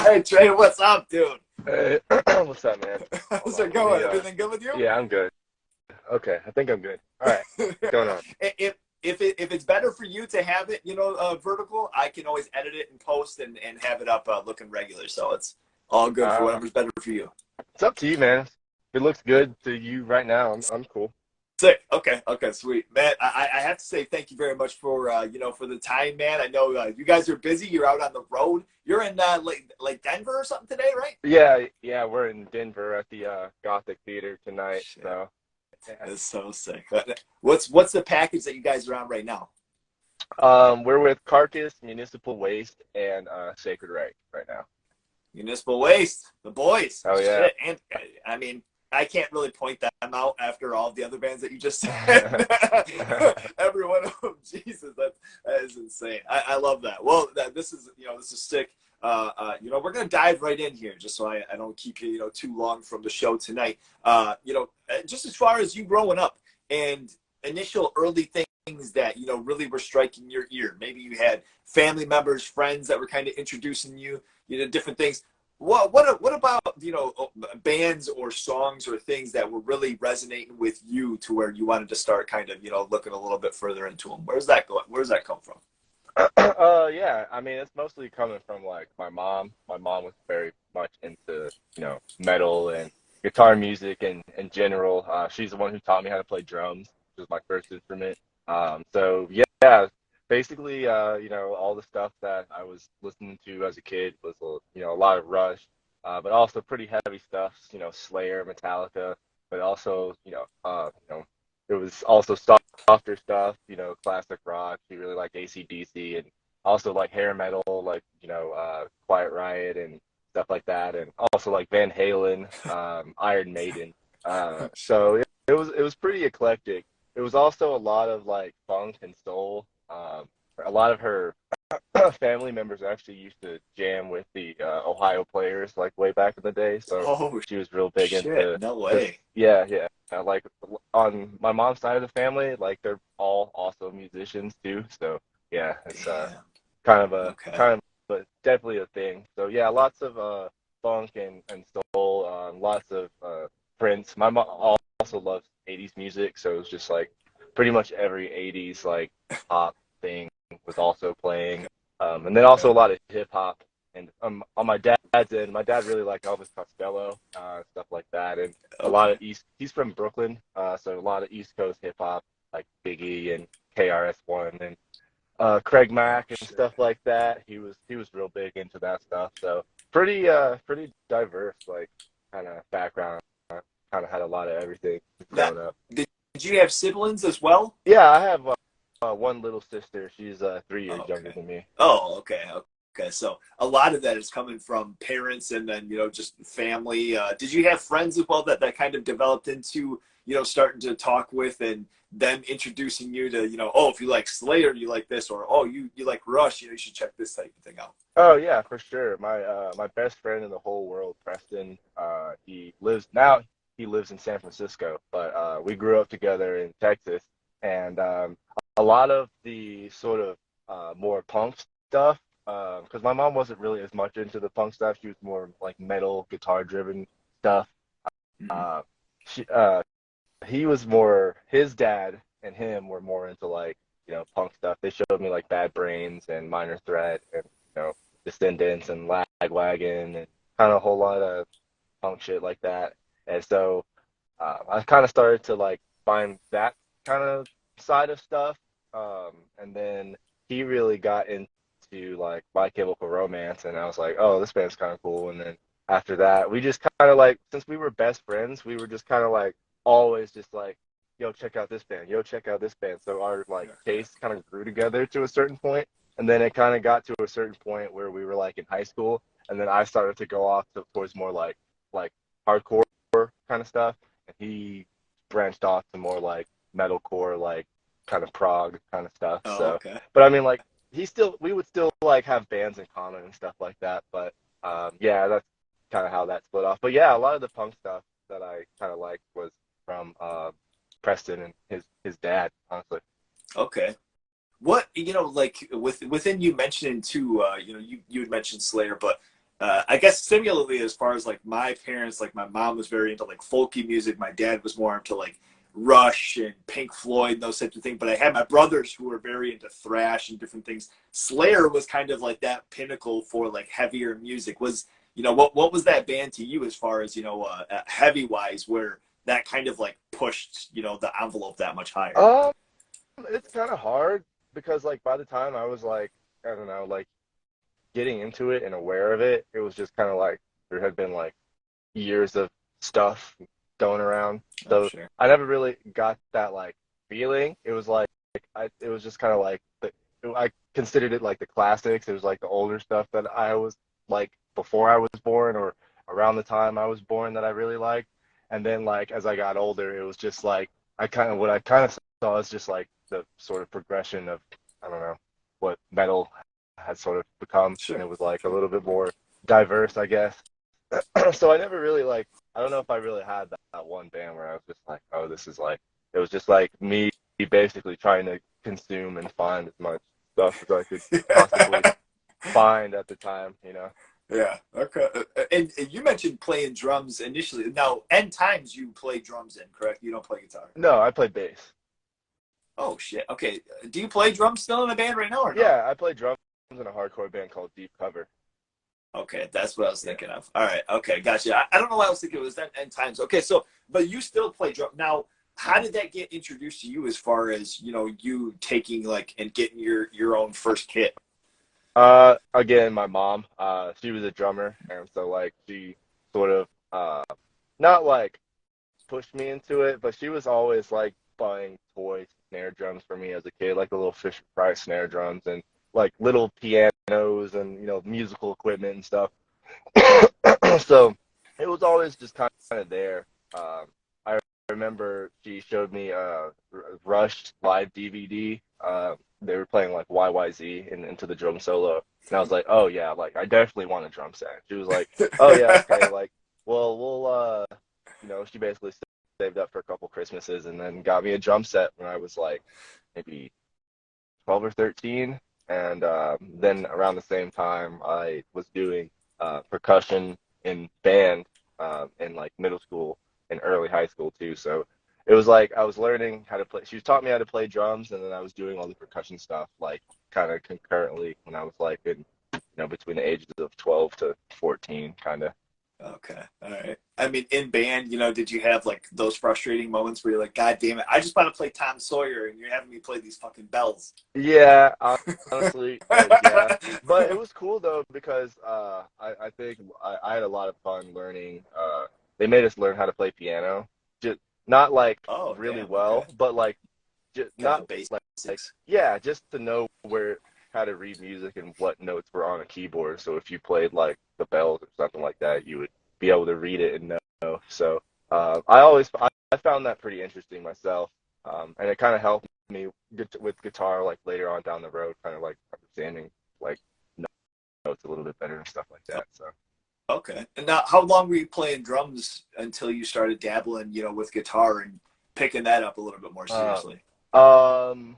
right, Trey, what's up, dude? Hey, what's up, man? Hold How's on, it going? Everything good with you? yeah, I'm good. Okay, I think I'm good. All right, what's going on? If it's better for you to have it, vertical, I can always edit it and post and have it up looking regular. So it's all good for Uh, whatever's better for you. it's up to you, man. If it looks good to you right now, I'm cool. Sick. Okay, sweet, man. I have to say thank you very much for for the time, man. I know you guys are busy. You're out on the road. You're in like Denver or something today, right? Yeah, we're in Denver at the Gothic Theater tonight. Shit, So, yeah. that's so sick. What's the package that you guys are on right now? We're with Carcass, Municipal Waste, and Sacred right now. Municipal Waste, the boys. Oh yeah. Shit, and I mean, I can't really point them out after all the other bands that you just said. Every one of them, Jesus, that is insane. I love that. Well, this is sick. We're gonna dive right in here, just so I don't keep you too long from the show tonight. Just as far as you growing up and initial early things that really were striking your ear. Maybe you had family members, friends that were kind of introducing you, different things. What about bands or songs or things that were really resonating with you to where you wanted to start kind of looking a little bit further into them? Where's that going? Where's that come from? Yeah, I mean, it's mostly coming from like my mom. My mom was very much into, metal and guitar music and in general. She's the one who taught me how to play drums, which was my first instrument. So yeah, basically, all the stuff that I was listening to as a kid was, a lot of Rush, but also pretty heavy stuff, Slayer, Metallica, but also, it was also softer stuff, classic rock. She really liked AC/DC and also like hair metal, like, Quiet Riot and stuff like that. And also like Van Halen, Iron Maiden. So it was pretty eclectic. It was also a lot of like funk and soul. A lot of her family members actually used to jam with the Ohio Players like way back in the day. So Oh she was real big shit! into, No cause way. yeah. Like on my mom's side of the family, like they're all also musicians too. So yeah, it's Damn. kind of a Okay. kind of but definitely a thing. So yeah, lots of funk and soul, lots of Prince. My mom also loves 80s music, so it was just like pretty much every 80s like pop thing was also playing. And then also Okay. a lot of hip hop. And on my dad's end, my dad really liked Elvis Costello, stuff like that, and a lot Okay. of East. He's from Brooklyn, so a lot of East Coast hip hop, like Biggie and KRS-One and Craig Oh Mack and shit. stuff like that. He was real big into that stuff. So pretty diverse like kind of background. Kind of had a lot of everything Now, growing up. did you have siblings as well? Yeah, I have one little sister. She's 3 years younger Okay. than me. Oh, okay. Okay. So a lot of that is coming from parents and then, just family. Did you have friends as well that kind of developed into, starting to talk with and them introducing you to, oh, if you like Slayer, you like this, or oh, you like Rush, you should check this type of thing out. Oh yeah, for sure. My best friend in the whole world, Preston. He lives in San Francisco, but we grew up together in Texas, and a lot of the sort of more punk stuff. Because my mom wasn't really as much into the punk stuff. She was more like metal, guitar-driven stuff. Mhm. Uh, she he was more his dad and him were more into like punk stuff. They showed me like Bad Brains and Minor Threat and Descendants and Lagwagon and kind of a whole lot of punk shit like that. And so I kind of started to like find that kind of side of stuff. And then he really got into like My Chemical Romance, and I was like, oh, this band's kind of cool. And then after that, we just kind of like, since we were best friends, we were just kind of like always just like, yo, check out this band, yo, check out this band. So our like Okay. tastes kind of grew together to a certain point, and then it kind of got to a certain point where we were like in high school, and then I started to go off towards more like hardcore kind of stuff, and he branched off to more like metalcore, like kind of prog kind of stuff. Oh, So, okay. but I mean, like we would still like have bands in common and stuff like that. But yeah, that's kind of how that split off. But yeah, a lot of the punk stuff that I kind of liked was from Preston and his dad, honestly. Okay. What like within you mentioning too, you had mentioned Slayer, but I guess similarly, as far as like my parents, like my mom was very into like folky music. My dad was more into like Rush and Pink Floyd and those types of things. But I had my brothers who were very into thrash and different things. Slayer was kind of like that pinnacle for like heavier music. Was what was that band to you as far as heavy wise, where that kind of like pushed the envelope that much higher? Um, it's kind of hard because like by the time I was like, I don't know, like getting into it and aware of it, it was just kind of like there had been like years of stuff going around. Oh, So sure. I never really got that like feeling. It was like it was just kind of like I considered it like the classics. It was like the older stuff that I was like before I was born or around the time I was born that I really liked. And then like as I got older, it was just like what I kind of saw is just like the sort of progression of I don't know what metal had sort of become, and Sure. it was like a Sure. little bit more diverse, I guess. So I never really like I don't know if I really had that one band where I was just like, oh, this is like it was just like me basically trying to consume and find as much stuff as I could possibly find at the time, you know. Yeah. Okay. And you mentioned playing drums initially. Now, End Times you play drums in, correct? You don't play guitar. No, I played bass. Oh shit. Okay. Do you play drums still in the band right now or no? Yeah, I played drums in a hardcore band called Deep Cover. Okay, that's what I was Yeah. thinking of. All right. Okay, gotcha. I don't know why I was thinking it was that End Times. Okay, so but you still play drum now. How did that get introduced to you as far as you taking like and getting your own first kit? Again, my mom, she was a drummer, and so like she sort of not like pushed me into it, but she was always like buying toy snare drums for me as a kid, like the little Fisher Price snare drums and like little pianos and musical equipment and stuff. So it was always just kind of there. I remember she showed me a Rush live DVD. They were playing like YYZ and into the drum solo, and I was like, oh yeah, like I definitely want a drum set. She was like, oh yeah, okay, like well we'll she basically saved up for a couple Christmases and then got me a drum set when I was like maybe 12 or 13. And then around the same time, I was doing percussion in band in like middle school and early high school too. So it was like I was learning how to play. She taught me how to play drums, and then I was doing all the percussion stuff like kind of concurrently when I was like in between the ages of 12 to 14, kind of. Okay, all right. I mean, in band, did you have like those frustrating moments where you're like, God damn it, I just want to play Tom Sawyer, and you're having me play these fucking bells? Yeah, honestly, yeah. But it was cool though because I think I had a lot of fun learning. They made us learn how to play piano, just not like Oh, really damn. Okay. well, but like just Kind of not the like basics. yeah, just to know where how to read music and what notes were on a keyboard. So if you played like the bells or something like that, you would be able to read it and know. So I found that pretty interesting myself, and it kind of helped me with guitar like later on down the road, kind of like understanding like notes a little bit better and stuff like that. So Okay. And now, how long were you playing drums until you started dabbling, with guitar and picking that up a little bit more uh, seriously? um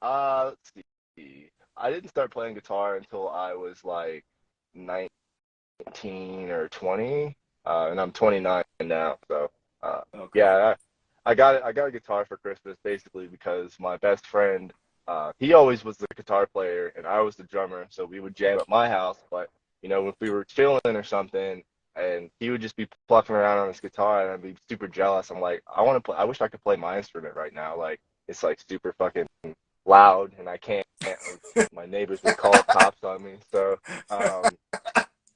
let's see. I didn't start playing guitar until I was like 19 or 20, and I'm 29 now. So Okay. yeah, I got a guitar for Christmas basically because my best friend, he always was the guitar player and I was the drummer, so we would jam at my house. But if we were chilling or something, and he would just be plucking around on his guitar, and I'd be super jealous. I'm like, I want to play. I wish I could play my instrument right now. Like it's like super fucking loud, and I can't. My neighbors would call cops on me. So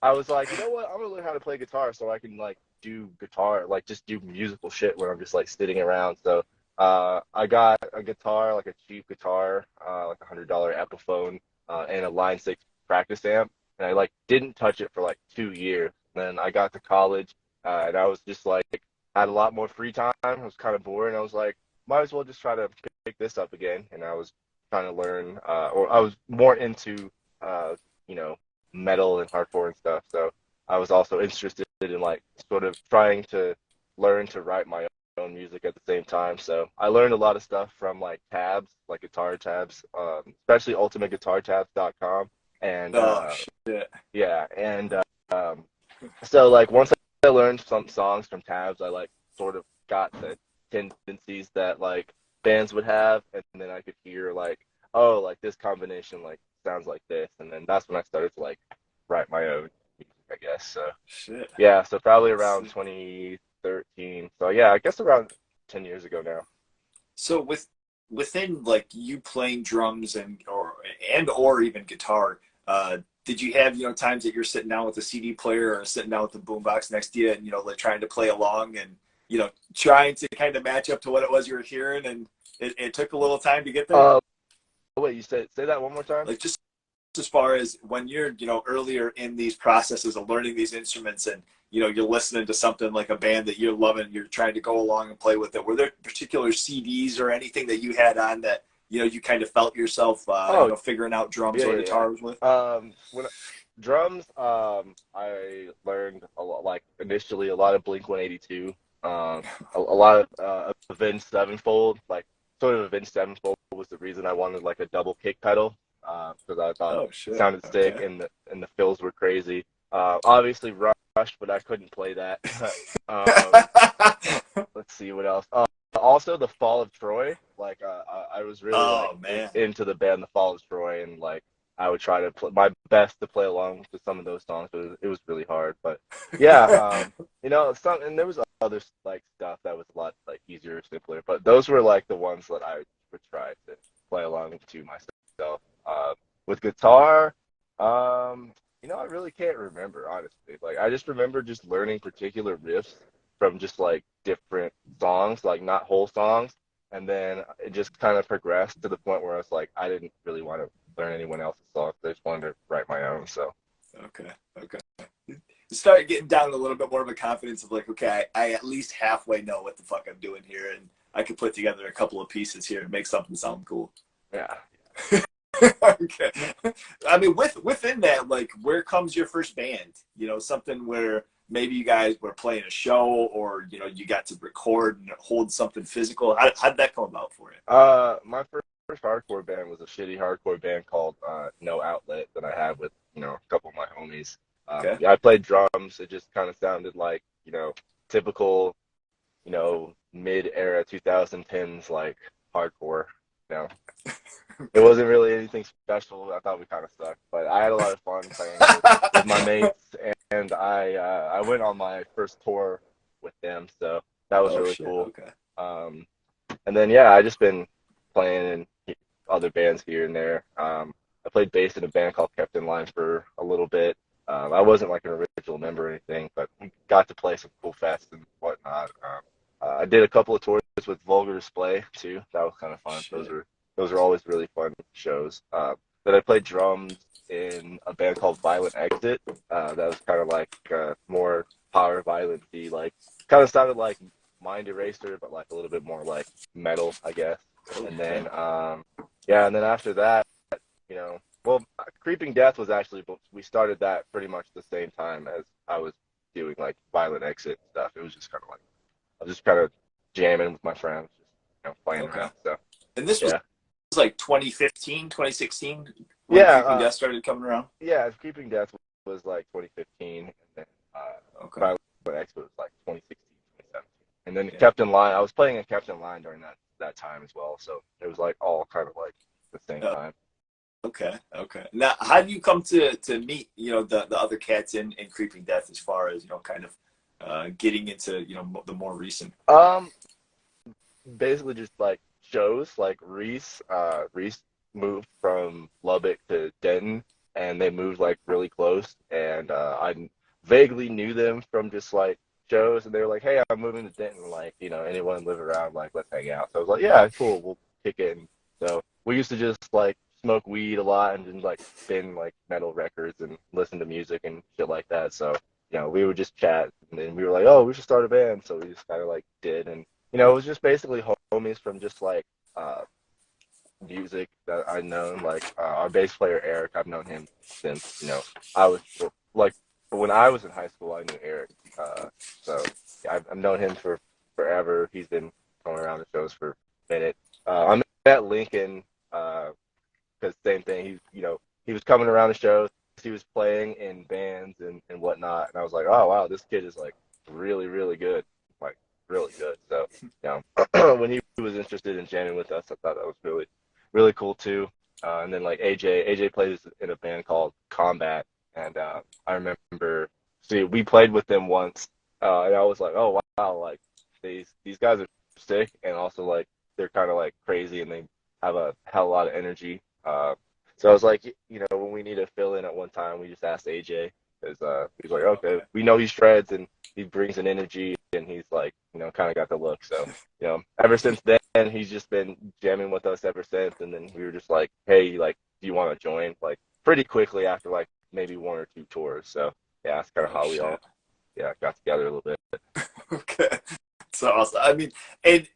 I was like, you know what? I'm gonna learn how to play guitar so I can like do guitar, like just do musical shit when I'm just like sitting around. So I got a guitar, like a cheap guitar, like $100 Epiphone, and a Line 6 practice amp, and I like didn't touch it for like 2 years. Then I got to college, and I was just like had a lot more free time. I was kind of bored, and I was like, might as well just try to pick this up again. And I was trying to learn, or I was more into, you know, metal and hardcore and stuff. So I was also interested in like sort of trying to learn to write my own music at the same time. So I learned a lot of stuff from like tabs, like guitar tabs, especially ultimateguitartabs.com. And Oh shit. yeah, and So like once I learned some songs from tabs, I like sort of got the tendencies that like bands would have, and then I could hear like, oh, like this combination like sounds like this, and then that's when I started to like write my own music, I guess. So Shit. yeah, so probably around Sick. 2013. So yeah, I guess around 10 years ago now. So within like you playing drums and or even guitar, did you have times that you're sitting down with a CD player or sitting down with the boombox next to you and like trying to play along and trying to kind of match up to what it was you were hearing and it took a little time to get there? Uh, Wait, you said say that one more time? Like just as far as when you're earlier in these processes of learning these instruments and you're listening to something like a band that you're loving, you're trying to go along and play with it, were there particular CDs or anything that you had on that you kind of felt yourself Oh, figuring out drums yeah, or yeah, guitars with? when drums, I learned a lot, like initially a lot of Blink 182, a lot of Avenged Sevenfold, like sort of Avenged Sevenfold was the reason I wanted like a double kick pedal, because I thought Oh it shit. sounded sick Okay. and the fills were crazy. Obviously Rush, but I couldn't play that. um, let's see what else. Also the Fall of Troy. Like I was really like Oh man. into the band The Fall of Troy, and like I would try to play my best to play along to some of those songs, but it was really hard. But yeah, some and there was other like stuff that was a lot like easier, simpler. But those were like the ones that I would try to play along to myself. With guitar, I really can't remember honestly. Like I just remember just learning particular riffs from just like different songs, like not whole songs. And then it just kind of progressed to the point where I was like, I didn't really want to learn anyone else's songs. I just wanted to write my own. So Okay. Okay. Start getting down a little bit more of a confidence of like, okay, I at least halfway know what the fuck I'm doing here, and I could put together a couple of pieces here and make something sound cool. yeah. Okay. I mean, within that, like, where comes your first band? Something where maybe you guys were playing a show, or you got to record and hold something physical. How'd that come about for you? My first hardcore band was a shitty hardcore band called No Outlet that I had with, a couple of my homies. Okay. Yeah, I played drums. It just kind of sounded like, typical, mid-era 2010s like hardcore. You know, it wasn't really anything special. I thought we kind of sucked, but I had a lot of fun playing with my mates, and I went on my first tour with them, so that was Oh really shit. cool. Okay. Um, and then yeah, I just been playing in other bands here and there. I played bass in a band called Kept in Line for a little bit. I wasn't like an original member or anything, but we got to play some cool fests and whatnot. I did a couple of tours with Vulgar Display too. That was kind of fun. Those Shit. are those are always really fun shows. Then I played drums in a band called Violent Exit. That was kind of like more power violence-y, like kind of sounded like Mind Eraser, but like a little bit more like metal, I guess. And Okay. then yeah, and then after that, well, Creeping Death was actually we started that pretty much the same time as I was doing like Violent Exit stuff. It was just kind of like I was just kind of jamming with my friends, just playing Okay. around. So And this was yeah, like 2015, 2016 when yeah, Creeping Death started coming around. yeah. Creeping Death was like 2015, and then Okay. Violent Exit was like 2016, 2017, and then Yeah. Kept in Line. I was playing in Kept in Line during that time as well, so it was like all kind of like the same time. Okay. Okay. Now, how do you come to meet the other cats in Creeping Death as far as kind of getting into the more recent? Um, Basically just like shows like Reese moved from Lubbock to Denton, and they moved like really close, and I vaguely knew them from just like shows, and they were like, hey, I'm moving to Denton, like anyone live around, like let's hang out. So I was like, yeah, cool, we'll kick it in. So we used to just like smoke weed a lot and just like spin like metal records and listen to music and shit like that. So we would just chat, and then we were like, oh, we should start a band. So we just kind of like did, and it was just basically homies from just like uh, music that I've known. Like our bass player Eric, I've known him since I was like when I was in high school. I knew Eric, so yeah, I've known him for forever. He's been going around the shows for a minute. I met Lincoln because same thing. He was coming around the shows. he was playing in bands and whatnot, and I was like, oh wow, this kid is like really really good, like really good. So when he was interested in jamming with us, I thought that was really really cool too. And then like AJ plays in a band called Combat, and I remember, see, we played with them once, and I was like, oh wow, like these guys are sick, and also like they're kind of like crazy, and they have a hell of a lot of energy. So I was like, when we need to fill in at one time, we just asked AJ, because he's like, okay, we know he shreds and he brings an energy, and he's like, kind of got the look. So, ever since then, he's just been jamming with us ever since. And then we were just like, hey, like, do you want to join? Like, pretty quickly after like maybe one or two tours. So yeah, that's kind of how we all got together a little bit. Okay, that's awesome. I mean, and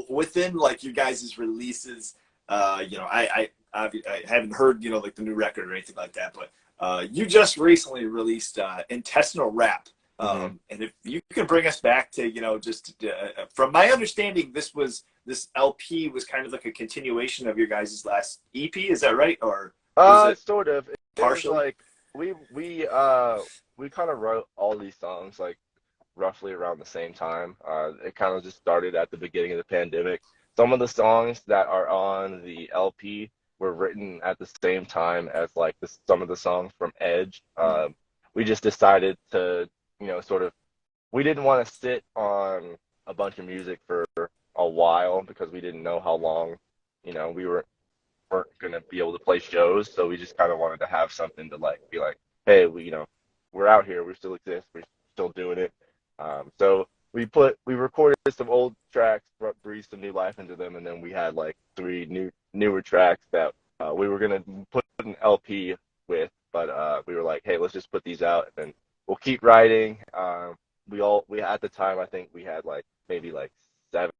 within like your guys' releases, I haven't heard like the new record or anything like that, but you just recently released Intestinal Rap. And if you can bring us back to just from my understanding, this LP was kind of like a continuation of your guys' last EP. Is that right? Or sort of. Partially. Like we kind of wrote all these songs like roughly around the same time. It kind of just started at the beginning of the pandemic. Some of the songs that are on the LP were written at the same time as like some of the songs from Edge. We just decided to, we didn't want to sit on a bunch of music for a while because we didn't know how long, we weren't going to be able to play shows. So we just kind of wanted to have something to like be like, hey, we're out here, we still exist, we're still doing it. So we recorded some old tracks, breathed some new life into them, and then we had like 3 newer tracks that we were gonna put an LP with, but we were like, hey, let's just put these out, and then we'll keep writing. We at the time, I think we had like maybe like 7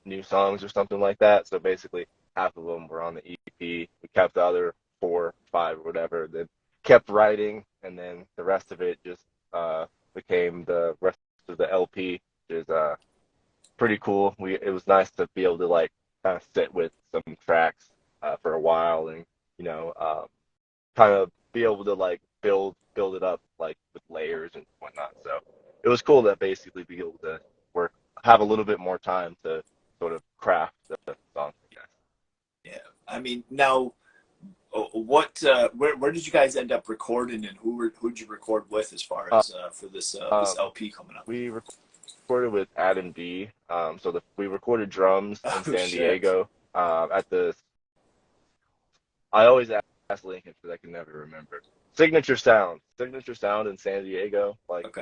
new songs or something like that. So basically, half of them were on the EP. We kept the other 4, 5, or whatever. Then kept writing, and then the rest of it just became the rest of the LP, which is pretty cool. It was nice to be able to like kind of sit with some tracks for a while, and kind of be able to like build it up like with layers and whatnot. So it was cool to basically be able to have a little bit more time to sort of craft the songs, I guess. Yeah, I mean, now, where did you guys end up recording, and who'd you record with as far as for this LP coming up? We recorded with Adam B. We recorded drums in San Diego at the. I always ask Lincoln because I can never remember. Signature Sound in San Diego. Like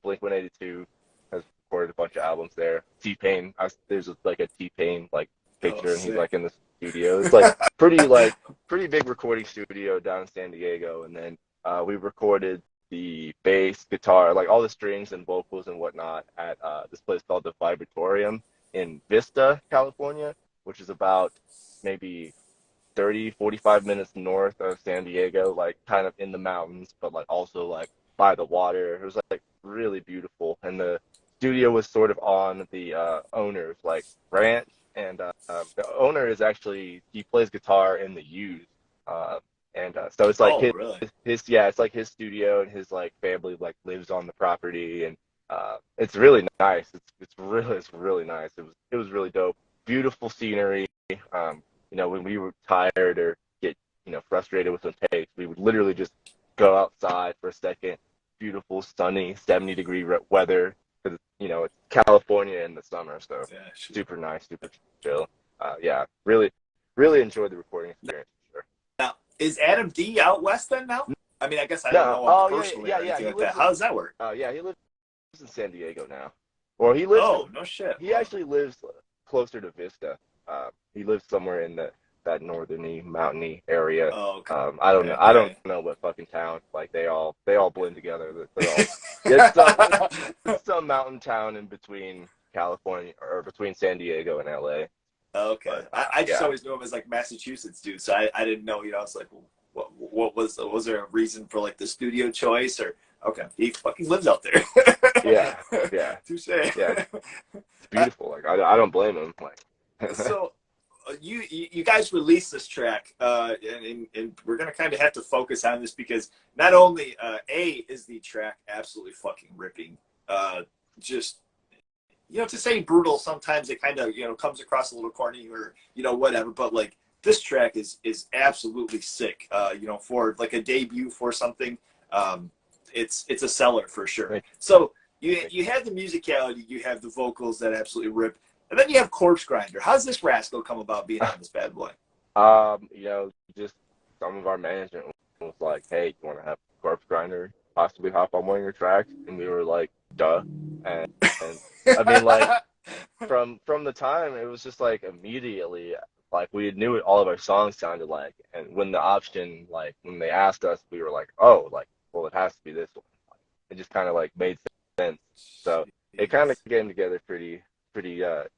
Blink 182 has recorded a bunch of albums there. T-Pain, there's like a T-Pain like picture, and he's like in the studio. It's like pretty big recording studio down in San Diego. And then we recorded the bass, guitar, like all the strings and vocals and whatnot at this place called the Vibratorium in Vista, California, which is about maybe 30-45 minutes north of San Diego, like kind of in the mountains, but like also like by the water. It was like really beautiful, and the studio was sort of on the owner's like ranch, and the owner is actually, he plays guitar in the Used, so it's like it's like his studio, and his like family like lives on the property, and it's really nice. It's really nice. It was really dope. Beautiful scenery. When we were tired or get frustrated with some takes, we would literally just go outside for a second. Beautiful, sunny, 70-degree weather. Because it's California in the summer, so super nice, super chill. Really, really enjoyed the recording experience. For sure. Now, is Adam D out west then now? I mean, I guess I don't know him personally or anything like that. How does that work? He lives in San Diego now. Or he lives. Oh, no shit. He actually lives closer to Vista. He lives somewhere in that northerny, mountainy area. Oh, okay. I don't know. I don't know what fucking town. Like they all blend together. It's some mountain town in between California, or between San Diego and LA. Okay. But, I just always knew him as like Massachusetts dude, so I didn't know. I was like, what was there a reason for like the studio choice, or okay, he fucking lives out there. Yeah. Touche. Yeah. It's beautiful. Like I don't blame him. Like. So, you guys released this track, and we're gonna kind of have to focus on this because not only A is the track absolutely fucking ripping, just to say brutal sometimes it kind of comes across a little corny or whatever, but like this track is absolutely sick. For like a debut for something, it's a seller for sure. Right. So you have the musicality, you have the vocals that absolutely rip. And then you have Corpse Grinder. How's this rascal come about being on this bad boy? Just some of our management was like, "Hey, you want to have Corpse Grinder possibly hop on one of your tracks?" And we were like, "Duh." And I mean, like from the time, it was just like immediately, like we knew what all of our songs sounded like. And when the option, like when they asked us, we were like, "Oh, like well, it has to be this one." It just kind of like made sense. So it kind of came together pretty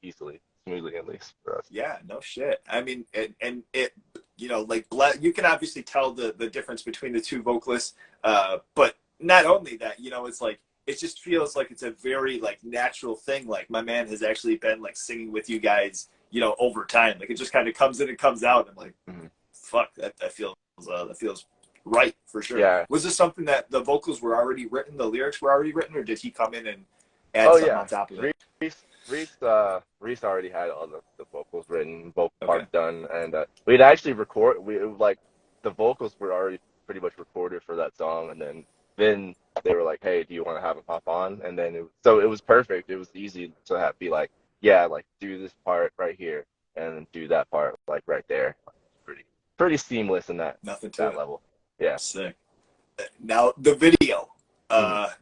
easily, smoothly at least for us. Yeah, no shit. I mean, and it, like you can obviously tell the difference between the two vocalists, but not only that, it's like it just feels like it's a very like natural thing. Like my man has actually been like singing with you guys, over time. Like it just kind of comes in and comes out. I'm like, fuck, that feels right for sure. Yeah. Was this something that the vocals were already written, the lyrics were already written, or did he come in and add something on top of it? Reese already had all the vocals written, vocal parts done, and we'd actually the vocals were already pretty much recorded for that song, and then they were like, "Hey, do you want to have him pop on?" And then it was perfect. It was easy to be like, "Yeah, like do this part right here, and then do that part like right there." Pretty seamless in that level. Yeah. Sick. Now the video, like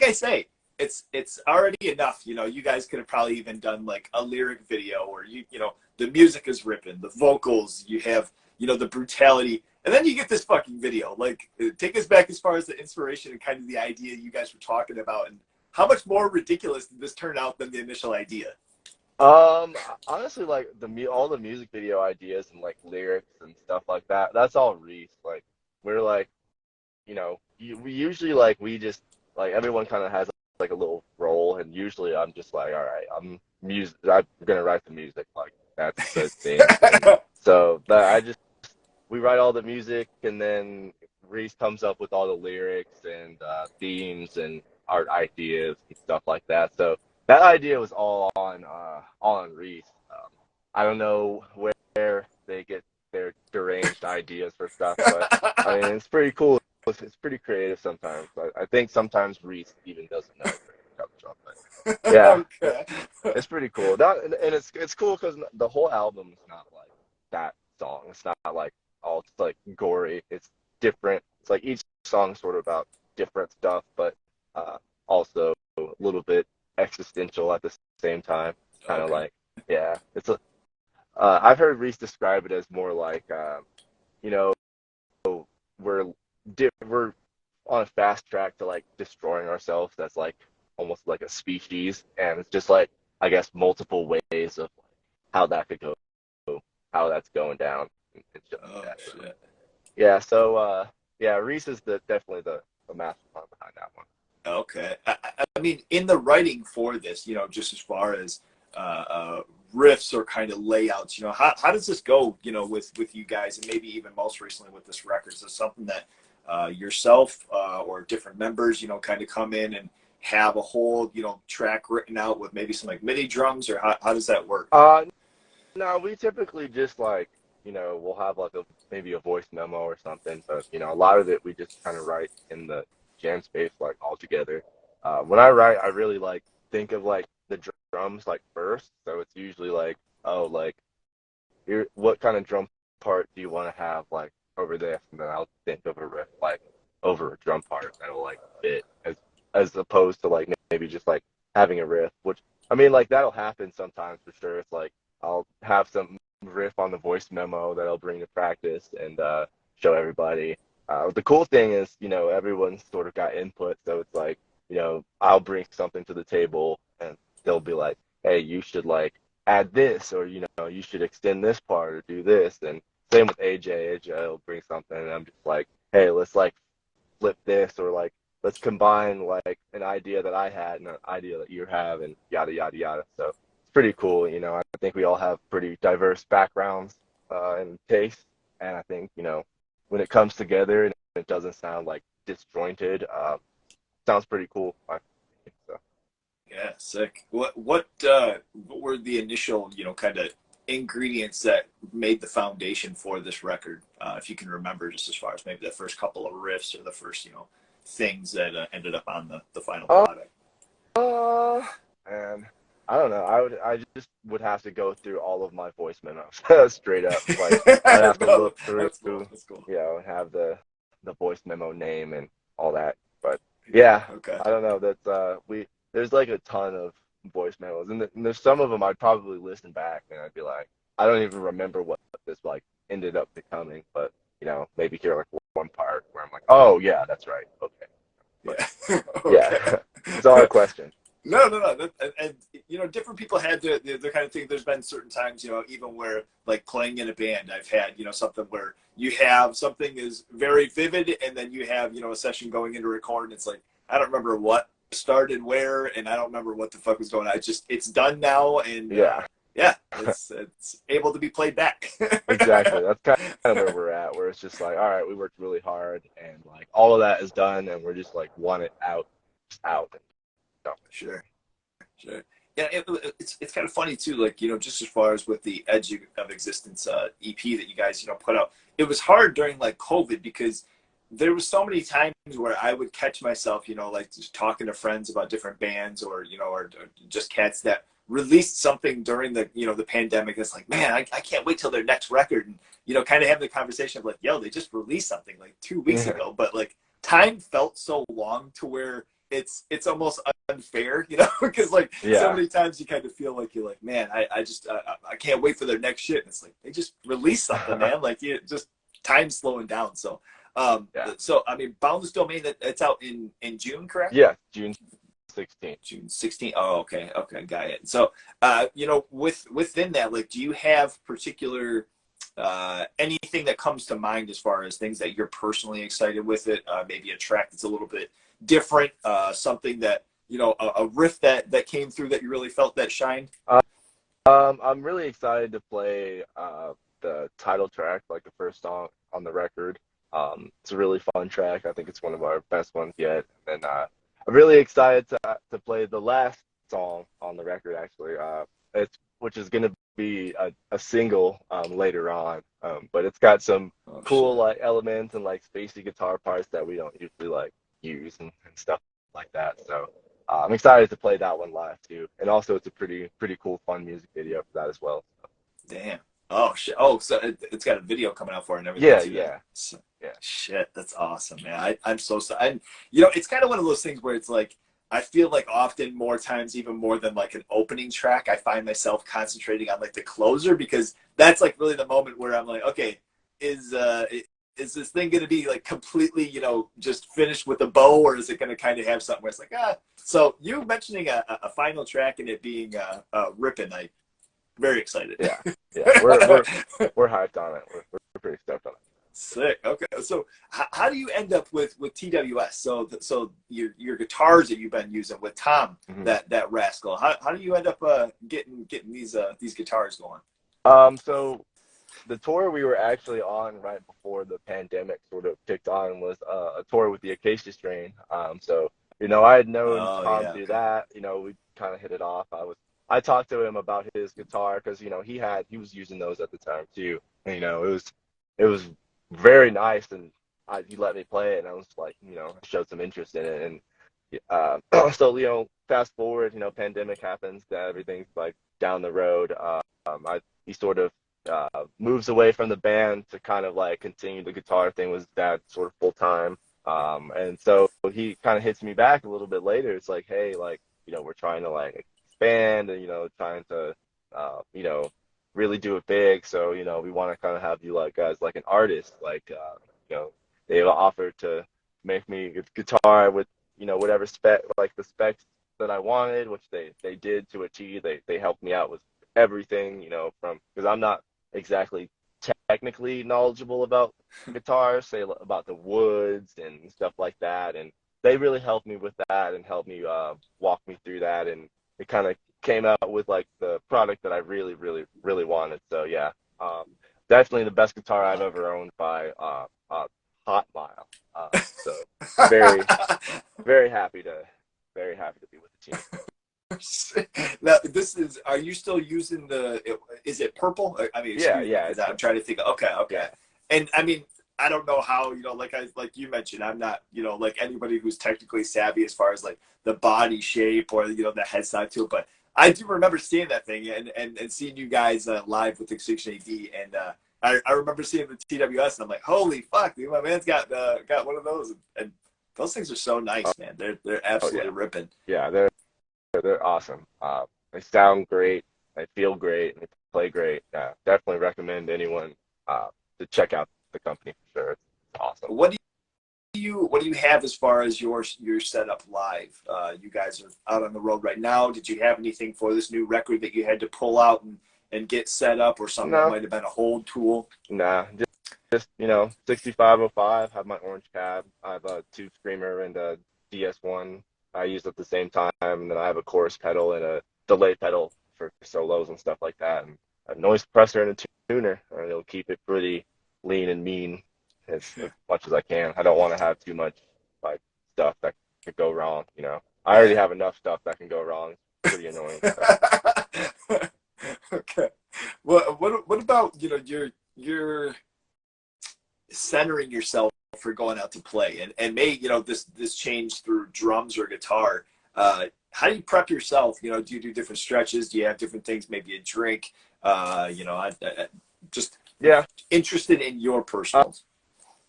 I say, it's already enough. You guys could have probably even done like a lyric video, or the music is ripping, the vocals, you have the brutality, and then you get this fucking video. Like, take us back as far as the inspiration and kind of the idea you guys were talking about, and how much more ridiculous did this turn out than the initial idea? Honestly, like all the music video ideas and like lyrics and stuff like that, that's all Reese. Like we're like, we usually like we just like everyone kind of has like a little role, and usually I'm just like, all right, I'm gonna write the music, like that's the thing. So we write all the music, and then Reese comes up with all the lyrics and themes and art ideas and stuff like that. So that idea was all on Reese. I don't know where they get their deranged ideas for stuff, but I mean it's pretty cool. It's pretty creative sometimes. I think sometimes Reese even doesn't know where it comes from. But yeah, it's pretty cool. And it's cool because the whole album is not like that song. It's not like all it's like gory. It's different. It's like each song sort of about different stuff, but also a little bit existential at the same time. Kind of like, yeah. I've heard Reese describe it as more like, we're on a fast track to like destroying ourselves. That's like almost like a species, and it's just like I guess multiple ways of how that could go, how that's going down. Shit. Yeah. So Reese is definitely the mastermind behind that one. Okay. I mean, in the writing for this, just as far as riffs or kind of layouts, how does this go, with you guys, and maybe even most recently with this record? Is this something that yourself or different members, kind of come in and have a whole, track written out with maybe some like MIDI drums, or how does that work? No, we typically just like, we'll have like maybe a voice memo or something, but a lot of it we just kind of write in the jam space like all together. When I write, I really like think of like the drums like first, so it's usually like, oh, like here, what kind of drum part do you want to have like over this, and then I'll think of a riff like over a drum part that'll like fit as opposed to like maybe just like having a riff, which I mean like that'll happen sometimes for sure. It's like I'll have some riff on the voice memo that I'll bring to practice and show everybody. The cool thing is, everyone's sort of got input, so it's like, I'll bring something to the table and they'll be like, hey, you should like add this, or, you should extend this part or do this. And same with AJ. AJ will bring something and I'm just like, hey, let's like flip this, or like, let's combine like an idea that I had and an idea that you have, and yada, yada, yada. So it's pretty cool. You know, I think we all have pretty diverse backgrounds and tastes, and I think when it comes together and it doesn't sound like disjointed, sounds pretty cool. I think so. Yeah, sick. What were the initial, kind of ingredients that made the foundation for this record? If you can remember, just as far as maybe the first couple of riffs or the first, things that ended up on the final Uh, product. and I don't know. I just would have to go through all of my voice memos straight up. Like I'd have to No, look through, that's cool. That's cool. have the voice memo name and all that. But Yeah. yeah, Okay. I don't know. That's there's like a ton of voice memos, and there's some of them I'd probably listen back and I'd be like, I don't even remember what this like ended up becoming, but maybe hear like one part where I'm like, oh yeah, that's right. Okay. But Yeah. Okay. yeah, it's all a question. No. Different people had their kind of thing. There's been certain times, even where like playing in a band, I've had, something where you have something is very vivid, and then you have, a session going into record, and it's like I don't remember what started where, and I don't remember what the fuck was going on. It's done now, and Yeah. yeah, it's able to be played back. Exactly. That's kind of where we're at, where it's just like, all right, we worked really hard, and like all of that is done, and we're just like want it out, just out. So, Sure. Sure. Yeah, it's kind of funny too. Like just as far as with the Edge of Existence EP that you guys put out, it was hard during like COVID because there was so many times where I would catch myself, like just talking to friends about different bands or or just cats that released something during the pandemic. It's like, man, I can't wait till their next record, and kind of have the conversation of like, yo, they just released something like 2 weeks yeah, ago, but like time felt so long to where it's almost unfair, because like so yeah, many times you kind of feel like you're like, man, I just I can't wait for their next shit. And it's like they just released something, man. Like you just time's slowing down. So yeah, so I mean, Boundless Domain, that's out in June, correct? yeah. June 16th. June 16th. Oh, okay, got it. So within that, like, do you have particular anything that comes to mind as far as things that you're personally excited with it? Maybe a track that's a little bit different, something that a riff that came through that you really felt that shined. I'm really excited to play the title track, like the first song on the record. It's a really fun track. I think it's one of our best ones yet. And I'm really excited to play the last song on the record, actually. Which is going to be a single later on. But it's got some Oh cool shit. like elements and like spacey guitar parts that we don't usually like use and stuff like that. So I'm excited to play that one live too. And also it's a pretty cool fun music video for that as well. Damn. Oh shit. Oh, so it's got a video coming out for it and everything Yeah, too. Then. yeah, So, yeah. shit, that's awesome, man. I'm so sorry. And it's kind of one of those things where it's like I feel like often more times, even more than like an opening track, I find myself concentrating on like the closer because that's like really the moment where I'm like, okay, is is this thing going to be like completely, just finished with a bow, or is it going to kind of have something where it's like, ah? So you mentioning a final track and it being ripping, I very excited. Yeah, yeah. We're hyped on it. We're pretty stoked on it. Sick. Okay. So how do you end up with TWS? So your guitars that you've been using with Tom, Mm-hmm. that rascal. How do you end up getting these guitars going? So the tour we were actually on right before the pandemic sort of kicked on was a tour with the Acacia Strain. So I had known Oh Tom yeah. do Okay. that. We kind of hit it off. I talked to him about his guitar because he was using those at the time too. And, it was very nice, and he let me play it, and I was like, showed some interest in it, and so fast forward, pandemic happens, that everything's like down the road. He sort of moves away from the band to kind of like continue the guitar thing, was that sort of full time. And so he kind of hits me back a little bit later. It's like, hey, like, we're trying to like expand and, trying to, really do it big. So, we want to kind of have you like as like an artist, like, they offered to make me a guitar with, whatever spec, like the specs that I wanted, which they did to a T. They helped me out with everything, from, because I'm not exactly technically knowledgeable about guitars, say about the woods and stuff like that. And they really helped me with that and helped me walk me through that. And it kind of came out with like the product that I really, really, really wanted. So yeah, um, definitely the best guitar I've Okay. ever owned by hot mile. So very, very happy to, very happy to be with the team. Now, this is. Are you still using the? Is it purple? I mean, Yeah, excuse me, yeah, because it's I'm trying to think. Okay, okay. yeah, And I mean, I don't know how like you mentioned. I'm not like anybody who's technically savvy as far as like the body shape or the head side to it. But I do remember seeing that thing and seeing you guys live with Extinction AD and. I remember seeing the TWS and I'm like, holy fuck, dude, my man's got one of those and those things are so oh, nice, man. They're oh absolutely yeah, ripping. yeah. They're awesome. They sound great. They feel great. And they play great. Definitely recommend anyone uh, to check out the company for sure. It's awesome. What do you have as far as your setup live? You guys are out on the road right now. Did you have anything for this new record that you had to pull out and get set up, or something that No, might have been a hold tool? nah. Just 6505. Have my orange cab. I have a tube screamer and a DS1. I use at the same time, and then I have a chorus pedal and a delay pedal for solos and stuff like that, and a noise suppressor and a tuner. And it'll keep it pretty lean and mean as much as I can. I don't want to have too much like stuff that could go wrong. I already Yeah. have enough stuff that can go wrong. It's pretty annoying. So Okay. What about your centering yourself for going out to play and may this change through drums or guitar. How do you prep yourself? Do you do different stretches? Do you have different things, maybe a drink? I just yeah. interested in your Uh, personals.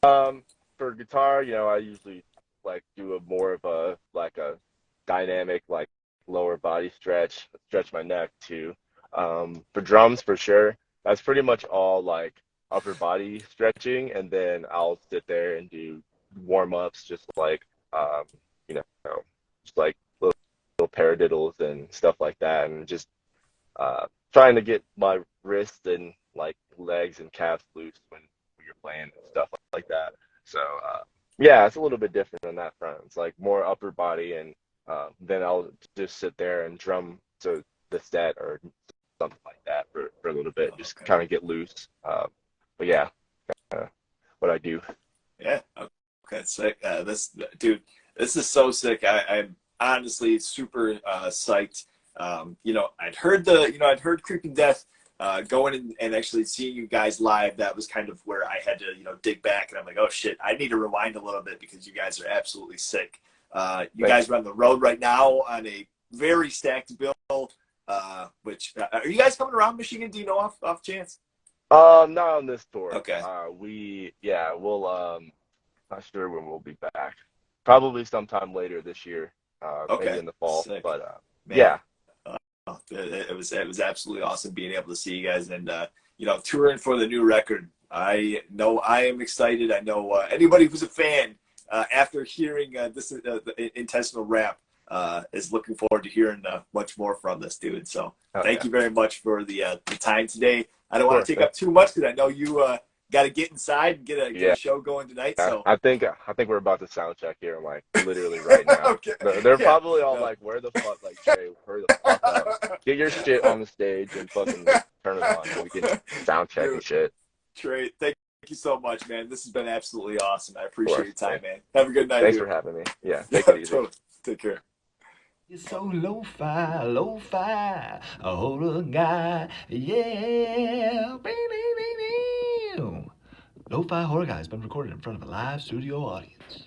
for guitar, I usually like do a more of a like a dynamic like lower body stretch my neck too. For drums, for sure, that's pretty much all like upper body stretching, and then I'll sit there and do warm ups, just like you know, just like little paradiddles and stuff like that, and just uh, trying to get my wrists and like legs and calves loose when you're playing and stuff like that. So yeah, it's a little bit different on that front. It's like more upper body, and then I'll just sit there and drum to the set or something like that for a little bit, just Okay. kind of get loose. But yeah, what I do. Yeah. Okay. Sick. This dude, this is so sick. I'm honestly super psyched. I'd heard Creeping Death. Going and actually seeing you guys live, that was kind of where I had to dig back, and I'm like, oh shit, I need to rewind a little bit because you guys are absolutely sick. You Thank guys are on the road right now on a very stacked bill. Which are you guys coming around Michigan? Do you know off chance? not on this tour. Okay. We'll not sure when we'll be back. Probably sometime later this year, maybe Okay. in the fall. Sick. But Man. yeah, It was absolutely awesome being able to see you guys and touring for the new record. I know I am excited. I know anybody who's a fan after hearing this intentional rap is looking forward to hearing much more from this dude. So oh thank yeah, you very much for the time today. I don't of want course. to take up too much because I know you got to get inside and get a Yeah, show going tonight. So I think we're about to sound check here, like literally right now. okay, They're yeah, probably all no. like, "Where the fuck, like Trey? Hurry the fuck up, get your shit on the stage and fucking turn it on so we can sound check and Dude, shit." Trey, thank you so much, man. This has been absolutely awesome. I Of appreciate course, your time, man. man. Have a good night, Thanks for dude. having me. Yeah, Yeah, take it easy. totally. Take care. It's so lo-fi, lo-fi, a whole guy, yeah. Lo-fi horror guy has been recorded in front of a live studio audience.